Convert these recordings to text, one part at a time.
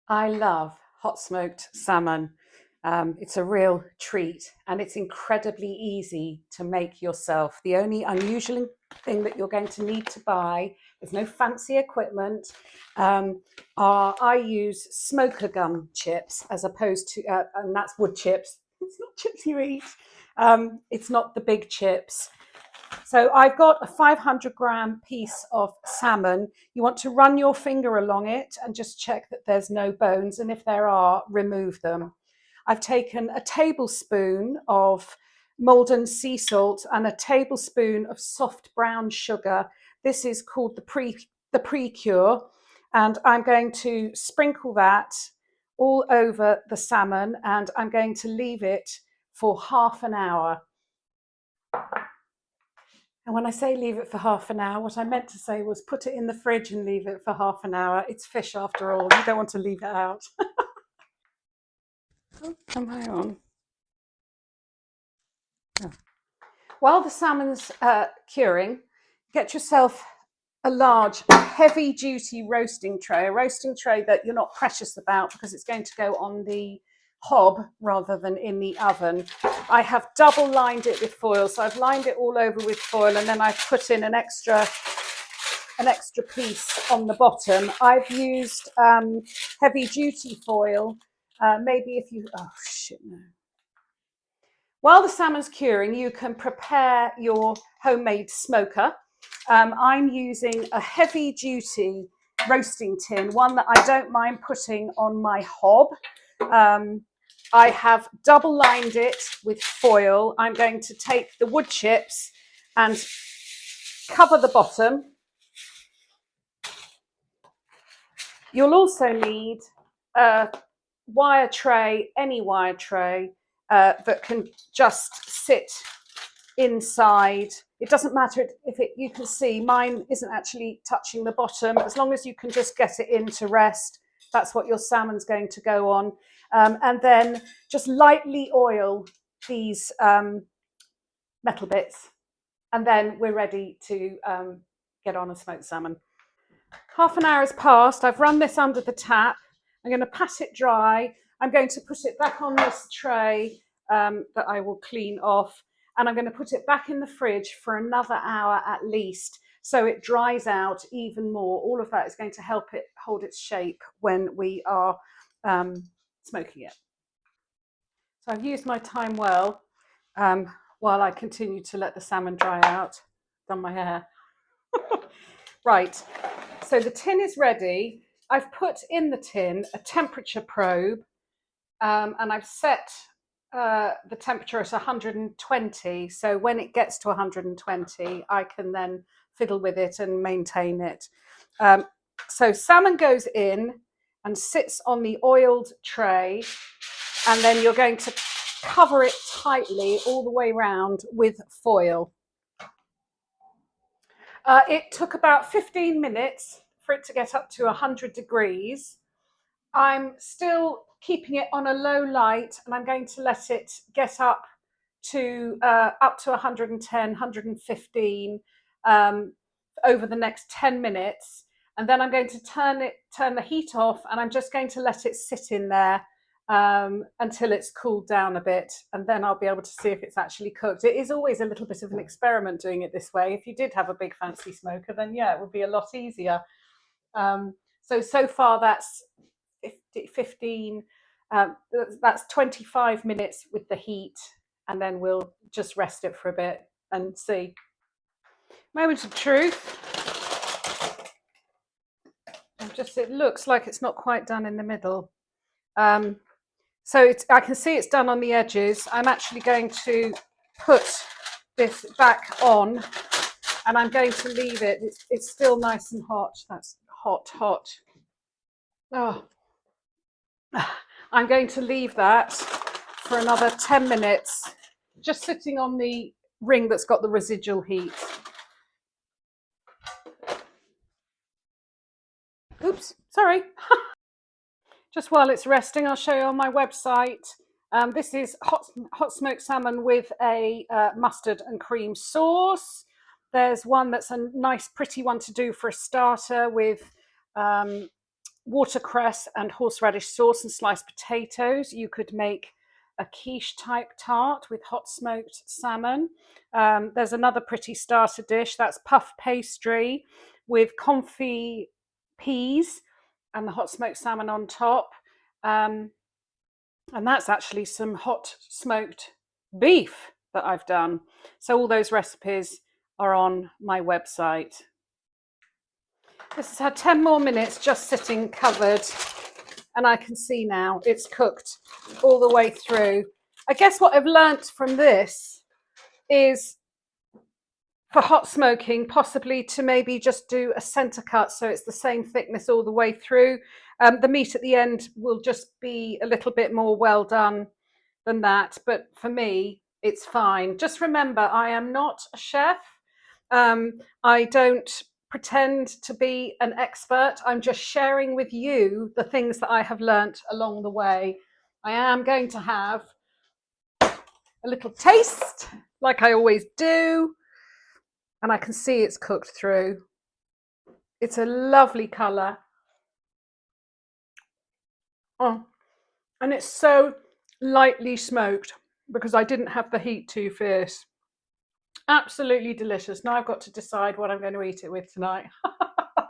I love hot smoked salmon. It's a real treat and it's incredibly easy to make yourself. The only unusual thing that you're going to need to buy, there's no fancy equipment, I use smoker gum chips as opposed to, and that's wood chips. It's not chips you eat. It's not the big chips. So I've got a 500-gram piece of salmon. You want to run your finger along it and just check that there's no bones. And if there are, remove them. I've taken a tablespoon of Maldon sea salt and a tablespoon of soft brown sugar. This is called the pre-cure. And I'm going to sprinkle that all over the salmon and I'm going to leave it for half an hour. And when I say leave it for half an hour, what I meant to say was put it in the fridge and leave it for half an hour. It's fish after all. You don't want to leave it out. Oh, am I on? Oh. While the salmon's curing, get yourself a large, heavy-duty roasting tray, a roasting tray that you're not precious about because it's going to go on the hob rather than in the oven. I have double lined it with foil, so I've lined it all over with foil and then I've put in an extra piece on the bottom. I've used heavy duty foil. Maybe if you, oh shit no. While the salmon's curing, you can prepare your homemade smoker. I'm using a heavy duty roasting tin, one that I don't mind putting on my hob. I have double lined it with foil. I'm going to take the wood chips and cover the bottom. You'll also need a wire tray, any wire tray that can just sit inside. It doesn't matter if it, you can see mine isn't actually touching the bottom. As long as you can just get it in to rest, that's what your salmon's going to go on. And then just lightly oil these metal bits. And then we're ready to get on a smoked salmon. Half an hour has passed. I've run this under the tap. I'm going to pat it dry. I'm going to put it back on this tray that I will clean off. And I'm going to put it back in the fridge for another hour at least, so it dries out even more. All of that is going to help it hold its shape when we are smoking it. So I've used my time well while I continue to let the salmon dry out. Done my hair. Right, so the tin is ready. I've put in the tin a temperature probe and I've set the temperature at 120. So when it gets to 120, I can then fiddle with it and maintain it. So salmon goes in and sits on the oiled tray, and then you're going to cover it tightly all the way around with foil. It took about 15 minutes for it to get up to 100 degrees. I'm still keeping it on a low light and I'm going to let it get up to 110, 115 over the next 10 minutes. And then I'm going to turn the heat off, and I'm just going to let it sit in there until it's cooled down a bit, and then I'll be able to see if it's actually cooked. It is always a little bit of an experiment doing it this way. If you did have a big fancy smoker, then yeah, it would be a lot easier. So far that's 15, that's 25 minutes with the heat, and then we'll just rest it for a bit and see. Moment of truth. It looks like it's not quite done in the middle. So I can see it's done on the edges. I'm actually going to put this back on and I'm going to leave it. It's still nice and hot. That's hot. Oh. I'm going to leave that for another 10 minutes, just sitting on the ring that's got the residual heat. Oops, sorry. Just while it's resting, I'll show you on my website. This is hot smoked salmon with a mustard and cream sauce. There's one that's a nice, pretty one to do for a starter with watercress and horseradish sauce and sliced potatoes. You could make a quiche type tart with hot smoked salmon. There's another pretty starter dish, that's puff pastry with confit peas and the hot smoked salmon on top. And that's actually some hot smoked beef that I've done. So all those recipes are on my website. This has had 10 more minutes just sitting covered, and I can see now it's cooked all the way through. I guess what I've learnt from this is for hot smoking, possibly to maybe just do a centre cut so it's the same thickness all the way through. The meat at the end will just be a little bit more well done than that, but for me, it's fine. Just remember, I am not a chef. I don't pretend to be an expert. I'm just sharing with you the things that I have learnt along the way. I am going to have a little taste, like I always do, and I can see it's cooked through. It's a lovely colour. Oh, and it's so lightly smoked because I didn't have the heat too fierce. Absolutely delicious. Now I've got to decide what I'm going to eat it with tonight. In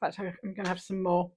fact, I'm going to have some more.